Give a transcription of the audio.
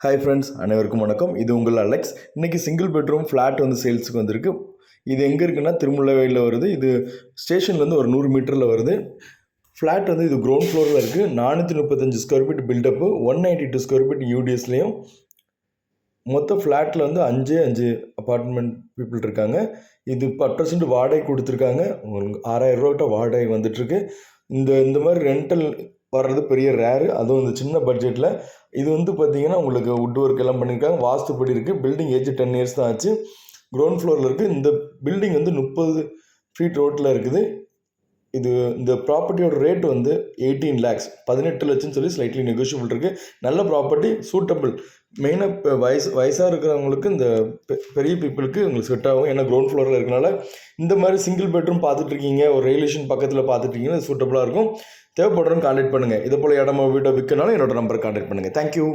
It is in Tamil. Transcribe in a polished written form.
ஹாய் ஃப்ரெண்ட்ஸ், அனைவருக்கும் வணக்கம். இது உங்கள் அலெக்ஸ். இன்றைக்கி சிங்கிள் பெட்ரூம் ஃப்ளாட் வந்து சேல்ஸுக்கு வந்திருக்கு. இது எங்கே இருக்குன்னா திருமுல்லைவாயிலில் வருது. இது ஸ்டேஷன்லேருந்து ஒரு 100 மீட்டரில் வருது. ஃப்ளாட் வந்து இது கிரவுண்ட் ஃப்ளோரில் இருக்குது. 435 square feet built up, 192 square feet யூடிஎஸ்லேயும். மொத்த ஃப்ளாட்டில் வந்து 5 அப்பார்ட்மெண்ட் பீப்புள் இருக்காங்க. இது 10% வாடகை கொடுத்துருக்காங்க. உங்களுக்கு 6000 ரூபா வாடகை வந்துட்டுருக்கு. இந்த மாதிரி ரெண்டல் வர்றது பெரிய ரேரு, அதுவும் இந்த சின்ன பட்ஜெட்டில். இது வந்து பார்த்திங்கன்னா உங்களுக்கு வுட் ஒர்க் எல்லாம் பண்ணியிருக்காங்க, வாஸ்துப்படி இருக்குது. பில்டிங் ஏஜ் 10 இயர்ஸ் தான் ஆச்சு. கிரவுண்ட் ஃப்ளோரில் இருக்குது. இந்த பில்டிங் வந்து 30 ஃபீட் ரோட்டில் இருக்குது. இந்த ப்ராப்பர்ட்டியோட ரேட் வந்து 18 lakhs, 18 லட்சம்னு சொல்லி ஸ்லைட்லி நெகோஷியபிள் இருக்குது. நல்ல ப்ராப்பர்ட்டி, சூட்டபிள். மெயினாக இப்போ வயசாக இருக்கிறவங்களுக்கு, இந்த பெரிய பீப்புளுக்கு உங்களுக்கு செட் ஆகும். ஏன்னா கிரவுண்ட் ஃப்ளோரில் இருக்கனால. இந்த மாதிரி சிங்கிள் பெட்ரூம் பார்த்துட்ருக்கீங்க, ஒரு ரயில்வேஷன் பக்கத்தில் பார்த்துட்ருக்கீங்கன்னா அது சூட்டபுளாக இருக்கும். தேவைப்படுறவங்க கான்டாக்ட் பண்ணுங்கள். இதே போல் இடமா வீட்டை விற்கனாலும் என்னோட நம்பரை கான்டாக்ட் பண்ணுங்கள். தேங்க்யூ.